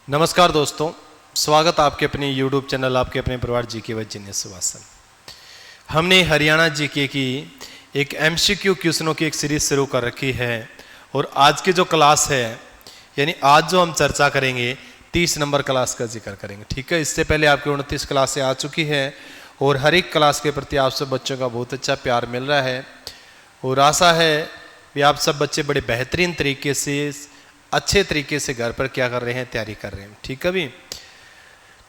नमस्कार दोस्तों, स्वागत आपके अपने YouTube चैनल आपके अपने परिवार जीके व जीनियस वासन। हमने हरियाणा जीके की एक MCQ क्वेश्चनों की एक सीरीज शुरू कर रखी है और आज की जो क्लास है यानी आज जो हम चर्चा करेंगे 30 नंबर क्लास का जिक्र करेंगे। ठीक है, इससे पहले आपकी 29 क्लासें आ चुकी है और हर एक क्लास के प्रति आप सब बच्चों का बहुत अच्छा प्यार मिल रहा है और आशा है कि आप सब बच्चे बड़े बेहतरीन तरीके से अच्छे तरीके से घर पर क्या कर रहे हैं, तैयारी कर रहे हैं। ठीक है भी,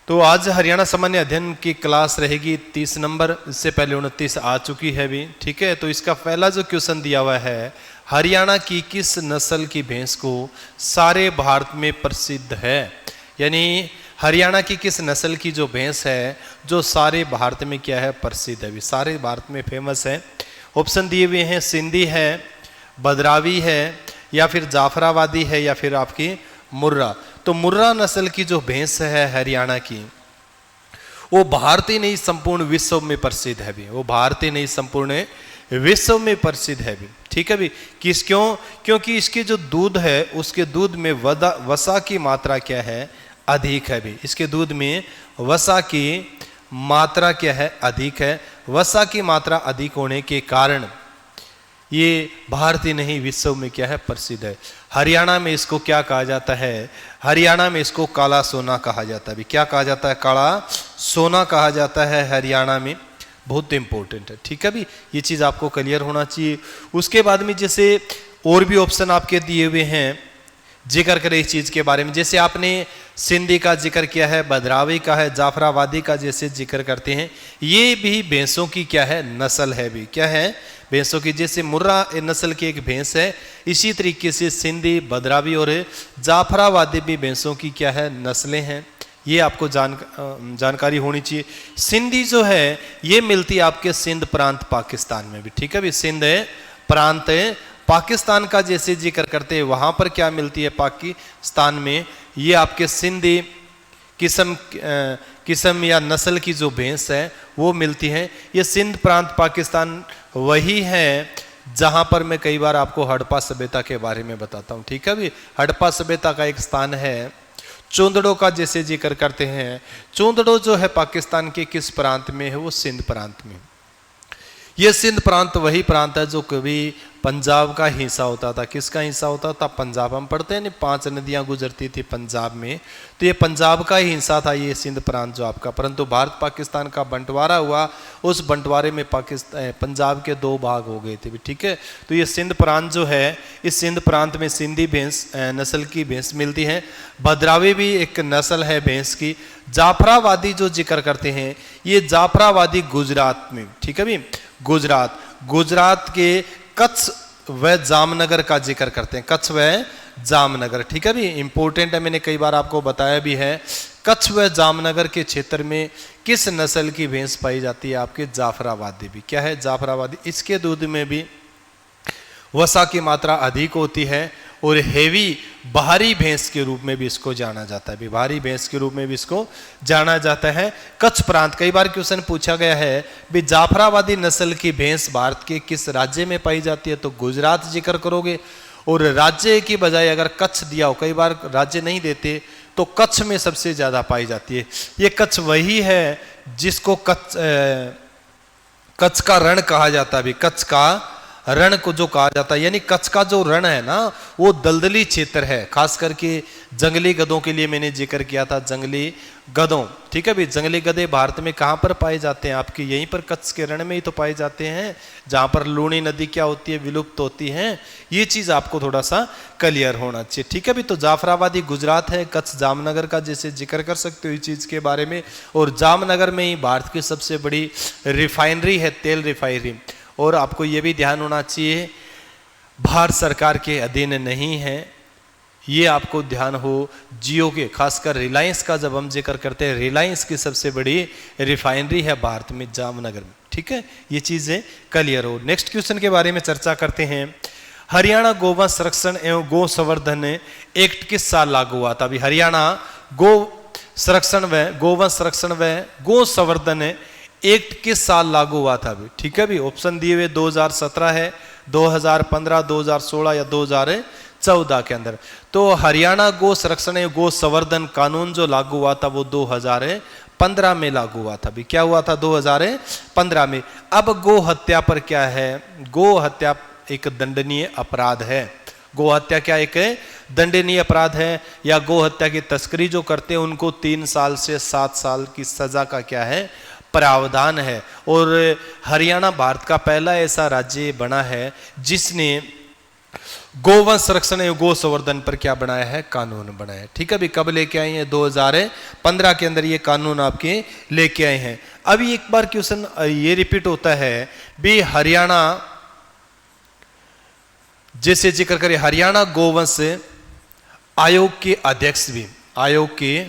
तो आज हरियाणा सामान्य अध्ययन की क्लास रहेगी 30 नंबर, इससे पहले 29 आ चुकी है भी। ठीक है, तो इसका पहला जो क्वेश्चन दिया हुआ है, हरियाणा की किस नस्ल की भैंस को सारे भारत में प्रसिद्ध है। यानी हरियाणा की किस नस्ल की जो भैंस है जो सारे भारत में क्या है, प्रसिद्ध है, भी सारे भारत में फेमस है। ऑप्शन दिए हुए हैं, सिंधी है, बदरावी है, या फिर जाफराबादी है, या फिर आपकी मुर्रा। तो मुर्रा नस्ल की जो भैंस है हरियाणा की, वो भारत ही नहीं संपूर्ण विश्व में प्रसिद्ध है भी, वो भारत ही नहीं संपूर्ण विश्व में प्रसिद्ध है भी। ठीक है भी, क्योंकि इसके जो दूध है उसके दूध में वसा की मात्रा क्या है, अधिक है भी। इसके दूध में वसा की मात्रा क्या है, अधिक है। वसा की मात्रा अधिक होने के कारण ये भारत ही नहीं विश्व में क्या है, प्रसिद्ध है। हरियाणा में इसको क्या कहा जाता है, हरियाणा में इसको काला सोना कहा जाता है। क्या कहा जाता है, काला सोना कहा जाता है हरियाणा में। बहुत इंपॉर्टेंट है। ठीक है भी, ये चीज आपको क्लियर होना चाहिए। उसके बाद में जैसे और भी ऑप्शन आपके दिए हुए हैं, जिक्र करें इस चीज के बारे में। जैसे आपने सिंधी का जिक्र किया है, बदरावी का है, जाफराबादी का जैसे जिक्र करते हैं, ये भी भैंसों की क्या है, नस्ल है भी। क्या है, भैंसों की। जैसे मुर्रा नस्ल की एक भैंस है, इसी तरीके से सिंधी, बदरावी और जाफराबादी भी भैंसों की क्या है, नस्लें हैं। ये आपको जानकारी होनी चाहिए। सिंधी जो है ये मिलती है आपके सिंध प्रांत पाकिस्तान में भी। ठीक है भी, सिंध प्रांत पाकिस्तान का जैसे जिक्र करते हैं वहां पर क्या मिलती है, पाकिस्तान में ये आपके सिंधी किस्म या नस्ल की जो भैंस है वो मिलती है। ये सिंध प्रांत पाकिस्तान वही है जहां पर मैं कई बार आपको हड़प्पा सभ्यता के बारे में बताता हूं। ठीक है भी, हड़प्पा सभ्यता का एक स्थान है चोंदड़ो का जैसे जिक्र करते हैं। चोंदड़ो जो है पाकिस्तान के किस प्रांत में है, वो सिंध प्रांत में। ये सिंध प्रांत वही प्रांत है जो कभी पंजाब का हिस्सा होता था। किसका हिस्सा होता था, पंजाब। हम पढ़ते हैं नहीं, 5 नदियां गुजरती थी पंजाब में, तो ये पंजाब का ही हिस्सा था ये सिंध प्रांत जो आपका। परंतु भारत पाकिस्तान का बंटवारा हुआ, उस बंटवारे में पंजाब के 2 भाग हो गए थे। ठीक है, तो ये सिंध प्रांत जो है, इस सिंध प्रांत में सिंधी भैंस नस्ल की भैंस मिलती है। भद्रावी भी एक नस्ल है भैंस की। जाफराबादी जो जिक्र करते हैं, ये जाफराबादी गुजरात में। ठीक है भी, गुजरात के कच्छ व जामनगर का जिक्र करते हैं। कच्छ व जामनगर, ठीक है भी, इंपॉर्टेंट है, मैंने कई बार आपको बताया भी है। कच्छ व जामनगर के क्षेत्र में किस नस्ल की भैंस पाई जाती है, आपके जाफराबादी भी। क्या है, जाफराबादी। इसके दूध में भी वसा की मात्रा अधिक होती है और हेवी भारी भैंस के रूप में भी इसको जाना जाता है। भारी भैंस के रूप में भी इसको जाना जाता है। कच्छ प्रांत, कई बार क्वेश्चन पूछा गया है भी जाफराबादी नस्ल की भैंस भारत के किस राज्य में पाई जाती है, तो गुजरात जिक्र करोगे। और राज्य की बजाय अगर कच्छ दिया हो, कई बार राज्य नहीं देते, तो कच्छ में सबसे ज्यादा पाई जाती है। ये कच्छ वही है जिसको कच्छ का रण कहा जाता है भी। कच्छ का रण को जो कहा जाता है, यानी कच्छ का जो रण है ना, वो दलदली क्षेत्र है, खास करके जंगली गधों के लिए मैंने जिक्र किया था, जंगली गधों। ठीक है भी, जंगली गधे भारत में कहां पर पाए जाते हैं, आपके यहीं पर कच्छ के रण में ही तो पाए जाते हैं, जहां पर लूणी नदी क्या होती है, विलुप्त होती है। ये चीज आपको थोड़ा सा क्लियर होना चाहिए। ठीक है भी, तो जाफराबादी गुजरात है, कच्छ जामनगर का जैसे जिक्र कर सकते हो इस चीज के बारे में। और जामनगर में ही भारत की सबसे बड़ी रिफाइनरी है, तेल रिफाइनरी। और आपको यह भी ध्यान होना चाहिए, भारत सरकार के अधीन नहीं है, ये आपको ध्यान हो। जियो के, खासकर रिलायंस का जब हम जिक्र करते हैं, रिलायंस की सबसे बड़ी रिफाइनरी है भारत में, जामनगर में। ठीक है, ये चीजें क्लियर हो। नेक्स्ट क्वेश्चन के बारे में चर्चा करते हैं। हरियाणा गोवंश संरक्षण एवं गो संवर्धन एक्ट किस साल लागू हुआ था। अभी हरियाणा गोवंश संरक्षण व गो संवर्धन एक्ट किस साल लागू हुआ था अभी। ठीक है भी, ऑप्शन दिए हुए 2017 है, 2015, 2016 या 2014। 14 के अंदर। तो हरियाणा गो संरक्षण एवं गो संवर्धन कानून जो लागू हुआ था वो 2015 में लागू हुआ था। भी क्या हुआ था 2015 में। अब गो हत्या पर क्या है, गो हत्या एक दंडनीय अपराध है। गो हत्या क्या एक दंडनीय अपराध है, या गो हत्या की तस्करी जो करते हैं उनको 3 साल से 7 साल की सजा का क्या है, प्रावधान है। और हरियाणा भारत का पहला ऐसा राज्य बना है जिसने गोवंश संरक्षण एवं गो संवर्धन पर क्या बनाया है, कानून बनाया है। ठीक है, अभी कब लेके आए हैं, 2015 के अंदर ये कानून आपके लेके आए हैं। अभी एक बार क्वेश्चन ये रिपीट होता है भी, हरियाणा जैसे जिक्र करें हरियाणा गोवंश आयोग के अध्यक्ष भी, आयोग के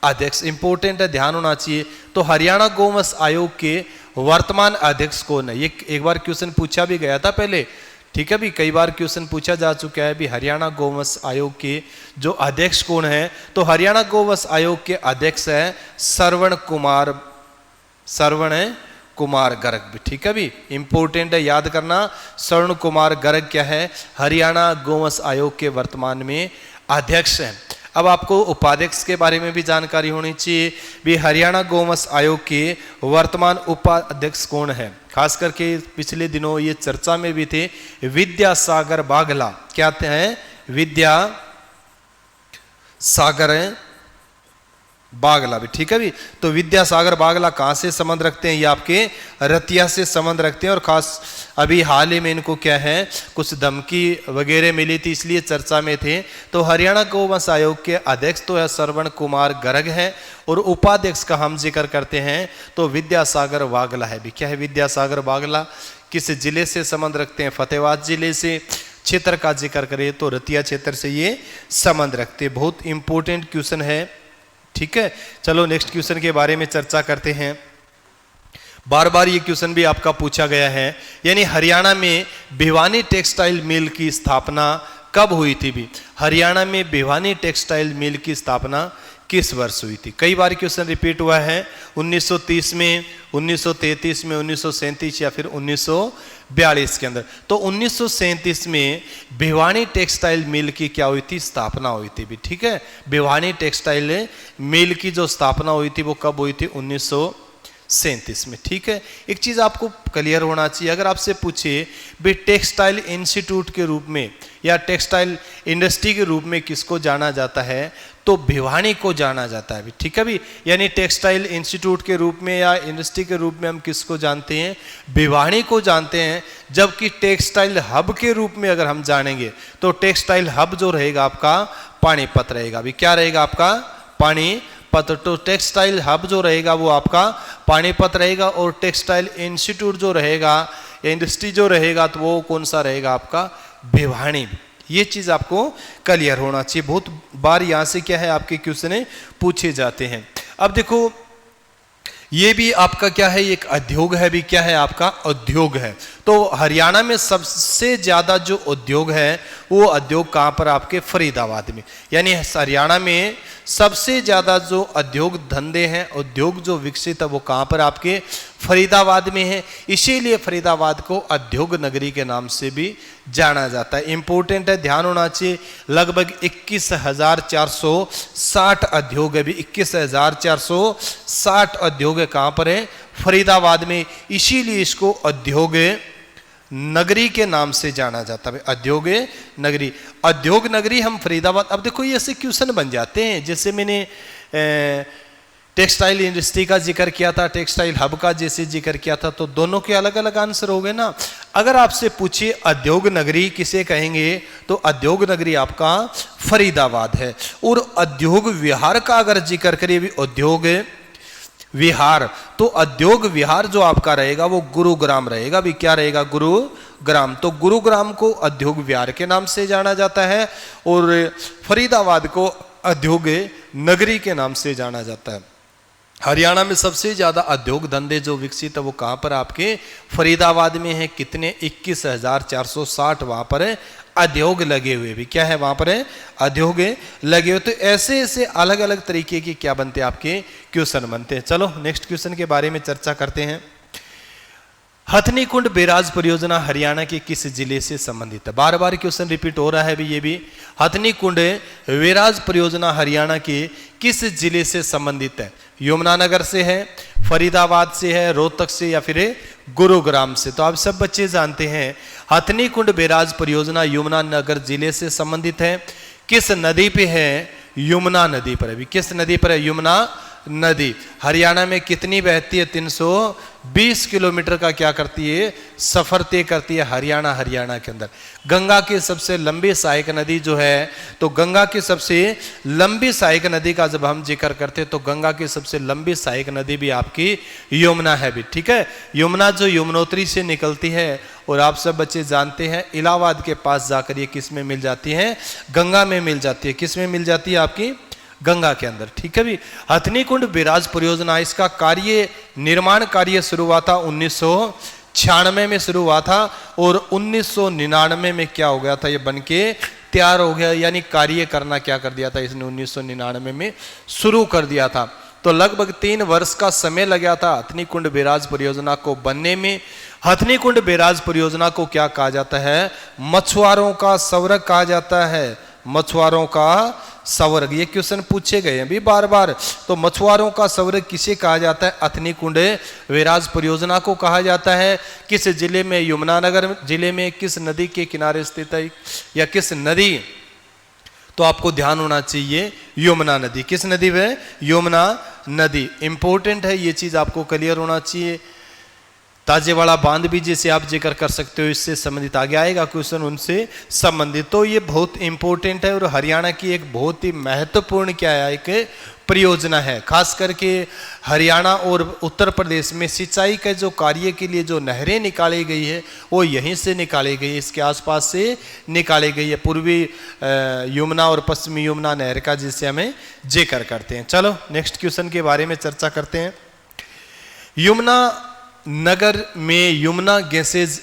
अध्यक्ष इंपॉर्टेंट है, ध्यान होना चाहिए। तो हरियाणा गोवंश आयोग के वर्तमान अध्यक्ष कौन है, ये एक बार क्वेश्चन पूछा भी गया था पहले। ठीक है, भी कई बार क्वेश्चन पूछा जा चुका है भी हरियाणा गोवंश आयोग के जो अध्यक्ष कौन है। तो हरियाणा गोवंश आयोग के अध्यक्ष है श्रवण कुमार गर्ग भी। ठीक है, भी इंपॉर्टेंट है, याद करना। श्रवण कुमार गर्ग क्या है, हरियाणा गोवंश आयोग के वर्तमान में अध्यक्ष हैं। अब आपको उपाध्यक्ष के बारे में भी जानकारी होनी चाहिए भी, हरियाणा गोवंश आयोग के वर्तमान उपाध्यक्ष कौन है। खास करके पिछले दिनों ये चर्चा में भी थे, विद्यासागर बाघला। क्या है, विद्यासागर बाघला भी। ठीक है भी, तो विद्यासागर बाघला कहां से संबंध रखते हैं, ये आपके रतिया से संबंध रखते हैं। और खास अभी हाल ही में इनको क्या है, कुछ धमकी वगैरह मिली थी इसलिए चर्चा में थे। तो हरियाणा गोवंश आयोग के अध्यक्ष तो है श्रवण कुमार गर्ग है, और उपाध्यक्ष का हम जिक्र करते हैं तो विद्यासागर बाघला है भी। क्या है, विद्यासागर बाघला किस जिले से संबंध रखते हैं, फतेहाबाद जिले से। क्षेत्र का जिक्र करें तो रतिया क्षेत्र से ये संबंध रखते हैं। बहुत इंपॉर्टेंट क्वेश्चन है। ठीक है, चलो नेक्स्ट क्वेश्चन के बारे में चर्चा करते हैं। बार बार ये क्वेश्चन भी आपका पूछा गया है, यानी हरियाणा में भिवानी टेक्सटाइल मिल की स्थापना कब हुई थी भी। हरियाणा में भिवानी टेक्सटाइल मिल की स्थापना किस वर्ष हुई थी। कई बार क्वेश्चन रिपीट हुआ है, 1930 में, 1933 में, 1937 या फिर 1942 के अंदर। तो 1937 में भिवानी टेक्सटाइल मिल की क्या हुई थी, स्थापना हुई थी भी। ठीक है, भिवानी टेक्सटाइल मिल की जो स्थापना हुई थी वो कब हुई थी, 1937 में। ठीक है, एक चीज आपको क्लियर होना चाहिए, अगर आपसे पूछे भी टेक्सटाइल इंस्टीट्यूट के रूप में या टेक्सटाइल इंडस्ट्री के रूप में किसको जाना जाता है, तो भिवानी को जाना जाता है। ठीक है भी, यानी टेक्सटाइल इंस्टीट्यूट के रूप में या इंडस्ट्री के रूप में हम किसको जानते हैं, भिवानी को जानते हैं। जबकि टेक्सटाइल हब के रूप में अगर हम जानेंगे तो टेक्सटाइल हब जो रहेगा आपका पानीपत रहेगा भी। क्या रहेगा आपका, पानीपत। तो टेक्सटाइल हब जो रहेगा वो आपका पानीपत रहेगा, और टेक्सटाइल इंस्टीट्यूट जो रहेगा, इंडस्ट्री जो रहेगा, तो वो कौन सा रहेगा आपका, भिवानी। ये चीज आपको क्लियर होना चाहिए। बहुत बार यहां से क्या है, आपके क्वेश्चन पूछे जाते हैं। अब देखो ये भी आपका क्या है, एक उद्योग है भी। क्या है आपका, उद्योग है। तो हरियाणा में सबसे ज्यादा जो उद्योग है वो उद्योग कहां पर, आपके फरीदाबाद में। यानी हरियाणा में सबसे ज्यादा जो उद्योग धंधे हैं, उद्योग जो विकसित है वो कहां पर, आपके फरीदाबाद में है। इसीलिए फरीदाबाद को उद्योग नगरी के नाम से भी जाना जाता है। इंपॉर्टेंट है, ध्यान होना चाहिए। लगभग 21,460 उद्योग है भी। 21,460 उद्योग कहां पर है, फरीदाबाद में। इसीलिए इसको उद्योग नगरी के नाम से जाना जाता है। उद्योग नगरी, उद्योग नगरी हम फरीदाबाद। अब देखो ये ऐसे क्वेश्चन बन जाते हैं, जैसे मैंने टेक्सटाइल इंडस्ट्री का जिक्र किया था, टेक्सटाइल हब का जैसे जिक्र किया था, तो दोनों के अलग अलग आंसर हो गए ना। अगर आपसे पूछिए उद्योग नगरी किसे कहेंगे, तो उद्योग नगरी आपका फरीदाबाद है। और उद्योग विहार का अगर जिक्र करिए भी, उद्योग विहार, तो उद्योग विहार जो आपका रहेगा वो गुरुग्राम रहेगा भी। क्या रहेगा, गुरुग्राम। तो गुरुग्राम को उद्योग विहार के नाम से जाना जाता है, और फरीदाबाद को उद्योग नगरी के नाम से जाना जाता है। हरियाणा में सबसे ज्यादा उद्योग धंधे जो विकसित है वो कहां पर, आपके फरीदाबाद में है। कितने, 21,460 वहां पर है उद्योग लगे हुए भी। क्या है वहां पर है, उद्योग लगे हुए। तो ऐसे ऐसे अलग अलग तरीके की क्या बनते हैं, आपके क्वेश्चन बनते हैं। चलो नेक्स्ट क्वेश्चन के बारे में चर्चा करते हैं। हथनी कुंड बैराज परियोजना हरियाणा के किस जिले से संबंधित है? बार बार क्वेश्चन रिपीट हो रहा है भी ये भी। हथनी कुंड बैराज परियोजना हरियाणा के किस जिले से संबंधित है? यमुनानगर से है, फरीदाबाद से है, रोहतक से या फिर गुरुग्राम से? तो आप सब बच्चे जानते हैं हथनी कुंड बैराज परियोजना यमुनानगर जिले से संबंधित है। किस नदी पे है? यमुना नदी पर। अभी किस नदी पर है? यमुना नदी। हरियाणा में कितनी बहती है? 320 किलोमीटर का क्या करती है? सफर तय करती है हरियाणा के अंदर। गंगा की सबसे लंबी सहायक नदी जो है, तो गंगा की सबसे लंबी सहायक नदी का जब हम जिक्र करते हैं तो गंगा की सबसे लंबी सहायक नदी भी आपकी यमुना है भी, ठीक है। यमुना जो यमुनोत्री से निकलती है और आप सब बच्चे जानते हैं इलाहाबाद के पास जाकर ये किस में मिल जाती है? गंगा में मिल जाती है। किस में मिल जाती है? आपकी गंगा के अंदर, ठीक है भी। हथनी कुंड बैराज परियोजना, इसका कार्य निर्माण कार्य शुरू हुआ था 1996 में शुरू हुआ था और 1999 में क्या हो गया था? ये बनके तैयार हो गया, यानी कार्य करना क्या कर दिया था इसने? 1999 में शुरू कर दिया था। तो लगभग 3 वर्ष का समय लग गया था हथनी कुंड बैराज परियोजना को बनने में। हथनी कुंड बैराज परियोजना को क्या कहा जाता है? मछुआरों का स्वर्ग कहा जाता है। मछुआरों का स्वर्ग, ये क्वेश्चन पूछे गए हैं भी बार बार। तो मछुआरों का स्वर्ग किसे कहा जाता है? हथनी कुंड बैराज परियोजना को कहा जाता है। किस जिले में? यमुनानगर जिले में। किस नदी के किनारे स्थित है या किस नदी? तो आपको ध्यान होना चाहिए यमुना नदी। किस नदी में? यमुना नदी। इंपॉर्टेंट है, ये चीज आपको क्लियर होना चाहिए। ताजेवाड़ा बांध भी जैसे आप जिक्र कर सकते हो, इससे संबंधित आगे आएगा क्वेश्चन उनसे संबंधित। तो ये बहुत इंपॉर्टेंट है और हरियाणा की एक बहुत ही महत्वपूर्ण क्या है? एक परियोजना है। खास करके हरियाणा और उत्तर प्रदेश में सिंचाई के जो कार्य के लिए जो नहरें निकाली गई है वो यहीं से निकाली गई है, इसके आसपास से निकाली गई है। पूर्वी यमुना और पश्चिमी यमुना नहर का जिसे हमें जिक्र करते हैं। चलो नेक्स्ट क्वेश्चन के बारे में चर्चा करते हैं। यमुना नगर में यमुना गैसेज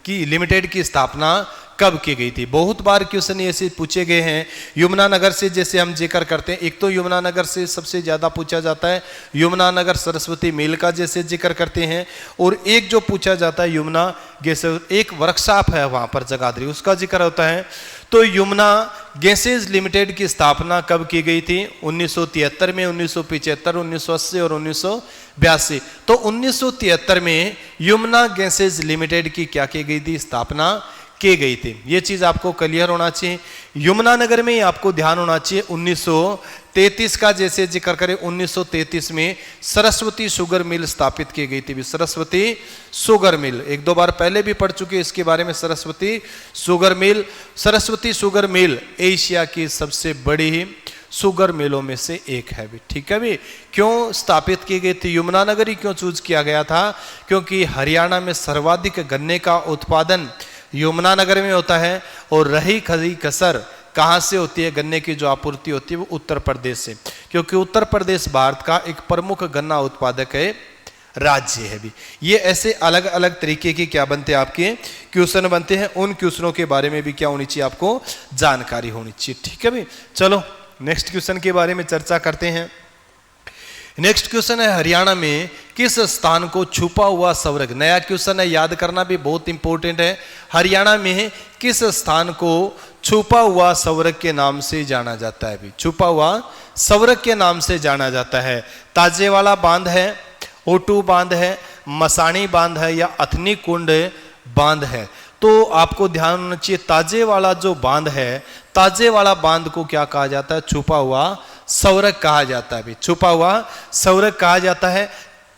की लिमिटेड की स्थापना कब की गई थी? बहुत बार क्वेश्चन ऐसे पूछे गए हैं। यमुनानगर से जैसे हम जिक्र करते हैं, एक तो यमुनानगर से सबसे ज्यादा पूछा जाता है, यमुनानगर सरस्वती मेल का जैसे जिक्र करते हैं, और एक जो पूछा जाता है यमुना गैसेज, एक वर्कशॉप है वहां पर जगाधरी, उसका जिक्र होता है। तो यमुना गैसेज लिमिटेड की स्थापना कब की गई थी? 1973 में, 1975, 1980 और 1982। तो 1973 में यमुना गैसेज लिमिटेड की क्या की गई थी? स्थापना की गई थी। ये चीज आपको क्लियर होना चाहिए। यमुनानगर में आपको ध्यान होना चाहिए 1933 का जैसे जिक्र करें, 1933 में सरस्वती शुगर मिल स्थापित की गई थी। सरस्वती शुगर मिल एक दो बार पहले भी पढ़ चुके इसके बारे में। सरस्वती शुगर मिल एशिया की सबसे बड़ी शुगर मिलों में से एक है भी, ठीक है भी। क्यों स्थापित की गई थी? यमुनानगर ही क्यों चूज किया गया था? क्योंकि हरियाणा में सर्वाधिक गन्ने का उत्पादन यमुनानगर में होता है और रही खरी कसर कहां से होती है? गन्ने की जो आपूर्ति होती है वो उत्तर प्रदेश से, क्योंकि उत्तर प्रदेश भारत का एक प्रमुख गन्ना उत्पादक है राज्य है भी। ये ऐसे अलग अलग तरीके के क्या बनते हैं? आपके क्वेश्चन बनते हैं। उन क्वेश्चनों के बारे में भी क्या होनी चाहिए? आपको जानकारी होनी चाहिए, ठीक है भी। चलो नेक्स्ट क्वेश्चन के बारे में चर्चा करते हैं। नेक्स्ट क्वेश्चन है हरियाणा में किस स्थान को छुपा हुआ स्वर्ग? नया क्वेश्चन है, याद करना भी बहुत इंपॉर्टेंट है। हरियाणा में किस स्थान को छुपा हुआ स्वर्ग के नाम से जाना जाता है? भी छुपा हुआ स्वर्ग के नाम से जाना जाता है। ताजेवाड़ा बांध है, ओटू बांध है, मसाणी बांध है या हथनी कुंड बांध है? तो आपको ध्यान होना चाहिए ताजेवाड़ा जो बांध है, ताजेवाड़ा बांध को क्या कहा जाता है? छुपा हुआ स्वर्ग कहा जाता है भी, छुपा हुआ स्वर्ग कहा जाता है।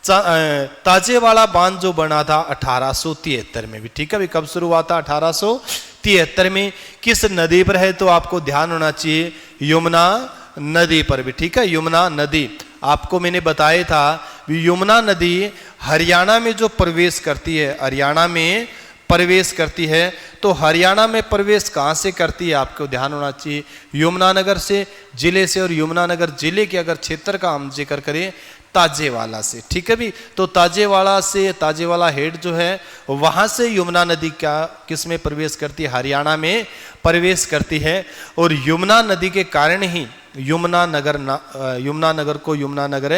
ताजेवाड़ा बांध जो बना था 1873 में भी, ठीक है भी। कब शुरू हुआ था? 1873 में। किस नदी पर है? तो आपको ध्यान होना चाहिए यमुना नदी पर भी, ठीक है। यमुना नदी आपको मैंने बताया था, यमुना नदी हरियाणा में जो प्रवेश करती है, हरियाणा में प्रवेश करती है। तो हरियाणा में प्रवेश कहाँ से करती है? आपको ध्यान होना चाहिए यमुनानगर से, जिले से। और यमुनानगर जिले के अगर क्षेत्र का हम जिक्र करें ताजेवाला से, ठीक है भी। तो ताजेवाला से, ताजेवाला हेड जो है वहां से यमुना नदी क्या किस में प्रवेश करती है, हरियाणा में प्रवेश करती है। और यमुना नदी के कारण ही यमुना नगर को यमुना नगर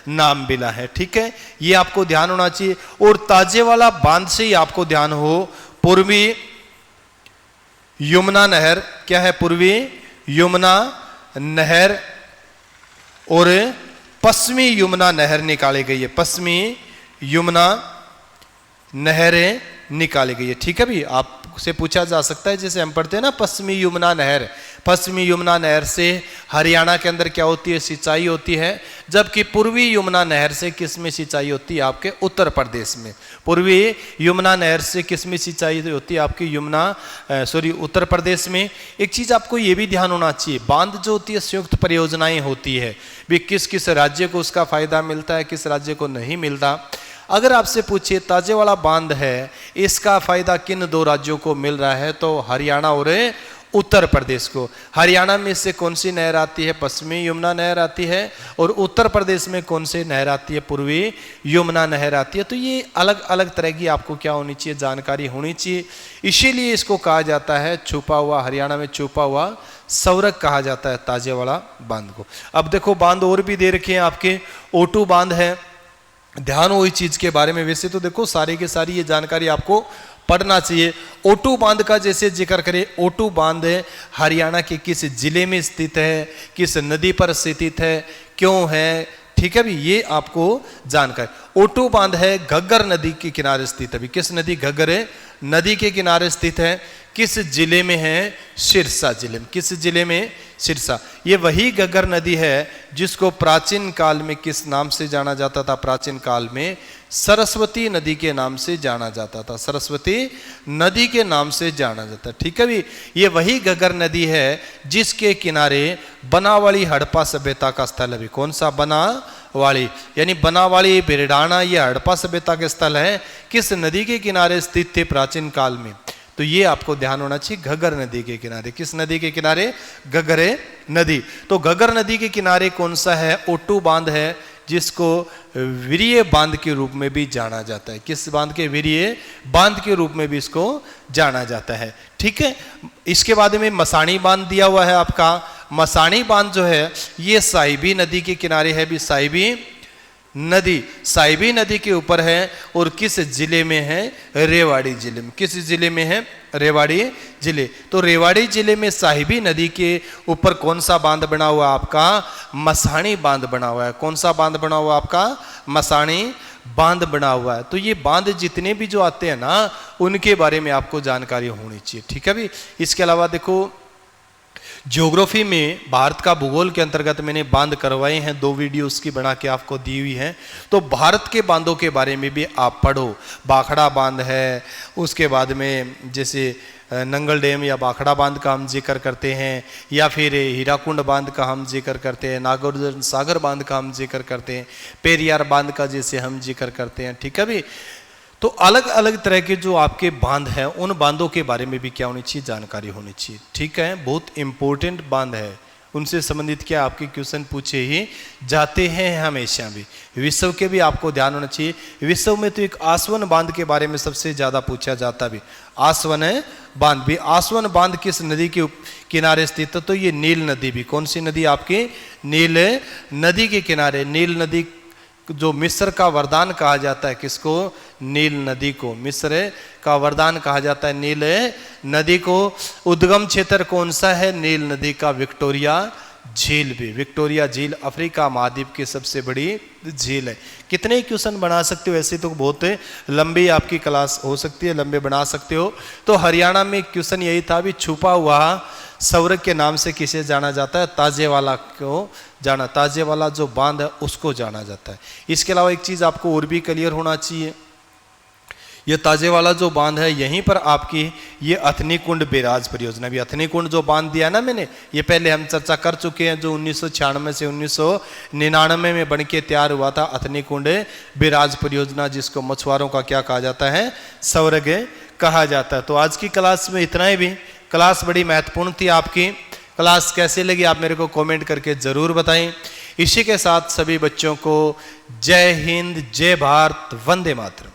नाम मिला है, ठीक है। ये आपको ध्यान होना चाहिए। और ताजेवाला बांध से ही आपको ध्यान हो पूर्वी यमुना नहर क्या है, पूर्वी यमुना नहर और पश्चिमी यमुना नहर निकाली गई है, पश्चिमी यमुना नहर निकाली गई है, ठीक है भी। आपसे पूछा जा सकता है, जैसे हम पढ़ते हैं ना पश्चिमी यमुना नहर, पश्चिमी यमुना नहर से हरियाणा के अंदर क्या होती है, सिंचाई होती है, जबकि पूर्वी यमुना नहर से किस में सिंचाई होती है, आपके उत्तर प्रदेश में। पूर्वी यमुना नहर से किस में सिंचाई होती है, आपकी उत्तर प्रदेश में। एक चीज आपको ये भी ध्यान होना चाहिए, बांध जो होती है संयुक्त परियोजनाएं होती है भी, किस किस राज्य को उसका फायदा मिलता है, किस राज्य को नहीं मिलता। अगर आपसे पूछिए ताजेवाला बांध है, इसका फायदा किन दो राज्यों को मिल रहा है, तो हरियाणा और उत्तर प्रदेश को। हरियाणा में से कौन सी नहर आती है, पश्चिमी यमुना नहर आती है, और उत्तर प्रदेश में कौन सी नहर आती है, पूर्वी यमुना नहर आती है। तो ये अलग अलग तरह की आपको क्या होनी चाहिए, जानकारी होनी चाहिए। इसीलिए इसको कहा जाता है छुपा हुआ, हरियाणा में छुपा हुआ सौरक कहा जाता है ताजेवाला बांध को। अब देखो बांध और भी दे रखे हैं आपके, ओटू बांध है, ध्यान हो इस चीज के बारे में। वैसे तो देखो सारी की सारी ये जानकारी आपको पढ़ना चाहिए। ओटू बांध का जैसे जिक्र करें, ओटू बांध हरियाणा के किस जिले में स्थित है, किस नदी पर स्थित है, क्यों है, ठीक है भी, ये आपको जानकारी। ओटू बांध है घग्गर नदी के किनारे स्थित है। किस नदी, घग्गर नदी के किनारे स्थित है। किस जिले में है, सिरसा जिले में। किस जिले में, सिरसा। ये वही घग्गर नदी है जिसको प्राचीन काल में किस नाम से जाना जाता था, प्राचीन काल में सरस्वती नदी के नाम से जाना जाता था, सरस्वती नदी के नाम से जाना जाता है, ठीक है भी। ये वही घग्गर नदी है जिसके किनारे बनावाली हड़प्पा सभ्यता का स्थल है भी। कौन सा, बनावाली, यानी बनावाली बिरडाना, ये हड़प्पा सभ्यता के स्थल है, किस नदी के किनारे स्थित थे प्राचीन काल में। तो ये आपको ध्यान होना चाहिए, घग्गर नदी के किनारे। किस नदी के किनारे, घग्गर नदी। तो घग्गर नदी के किनारे कौन सा है, ओटू बांध है, जिसको वीर्य बांध के रूप में भी जाना जाता है। किस बांध के, वीर्य बांध के रूप में भी इसको जाना जाता है, ठीक है। इसके बाद में मसाणी बांध दिया हुआ है आपका। मसाणी बांध जो है ये साहिबी नदी के किनारे है भी, साहिबी नदी, साहिबी नदी के ऊपर है। और किस जिले में है, रेवाड़ी जिले में। किस जिले में है, रेवाड़ी जिले। तो रेवाड़ी जिले में साहिबी नदी के ऊपर कौन सा बांध बना हुआ आपका, मसाणी बांध बना हुआ है। कौन सा बांध बना हुआ आपका, मसाणी बांध बना हुआ है। तो ये बांध जितने भी जो आते हैं ना, उनके बारे में आपको जानकारी होनी चाहिए, ठीक है भी। इसके अलावा देखो ज्योग्राफी में भारत का भूगोल के अंतर्गत मैंने बांध करवाए हैं, 2 वीडियो उसकी बना के आपको दी हुई हैं। तो भारत के बांधों के बारे में भी आप पढ़ो। बाखड़ा बांध है, उसके बाद में जैसे नंगल डैम या बाखड़ा बांध का हम जिक्र करते हैं, या फिर हीराकुंड बांध का हम जिक्र करते हैं, नागार्जुन सागर बांध का हम जिक्र करते हैं, पेरियार बांध का जैसे हम जिक्र करते हैं, ठीक है भी। तो अलग अलग तरह के जो आपके बांध हैं, उन बांधों के बारे में भी क्या होनी चाहिए, जानकारी होनी चाहिए, ठीक है। बहुत इंपॉर्टेंट बांध है, उनसे संबंधित क्या आपके क्वेश्चन पूछे ही जाते हैं हमेशा भी। विश्व के भी आपको ध्यान होना चाहिए। विश्व में तो एक आसवन बांध के बारे में सबसे ज्यादा पूछा जाता भी, आसवन बांध भी। आसवन बांध किस नदी के किनारे स्थित है, तो ये नील नदी भी। कौन सी नदी आपकी, नील नदी के किनारे। नील नदी जो मिस्र का वरदान कहा जाता है, किसको, नील नदी को मिस्र का वरदान कहा जाता है, नील नदी को। उद्गम क्षेत्र कौन सा है, नील नदी का, विक्टोरिया झील भी। विक्टोरिया झील अफ्रीका महाद्वीप की सबसे बड़ी झील है। कितने क्वेश्चन बना सकते हो, ऐसे तो बहुत लंबी आपकी क्लास हो सकती है, लंबे बना सकते हो। तो हरियाणा में क्वेश्चन यही था भी, छुपा हुआ सौरक के नाम से किसे जाना जाता है, ताजेवाला को जाना, ताजेवाला जो बांध है उसको जाना जाता है। इसके अलावा एक चीज आपको और भी क्लियर होना चाहिए, ये ताजेवाला जो बांध है, यहीं पर आपकी ये अथनी कुंड बैराज परियोजना भी। अथनी कुंड जो बांध दिया ना मैंने, ये पहले हम चर्चा कर चुके हैं, जो 1996 से 1999 में बनके तैयार हुआ था, अथनी कुंड बैराज परियोजना, जिसको मछुआरों का क्या कहा जाता है, सौरग कहा जाता है। तो आज की क्लास में इतना ही भी। क्लास बड़ी महत्वपूर्ण थी आपकी। क्लास कैसे लगी आप मेरे को कमेंट करके जरूर बताएं। इसी के साथ सभी बच्चों को जय हिंद, जय भारत, वंदे मातरम।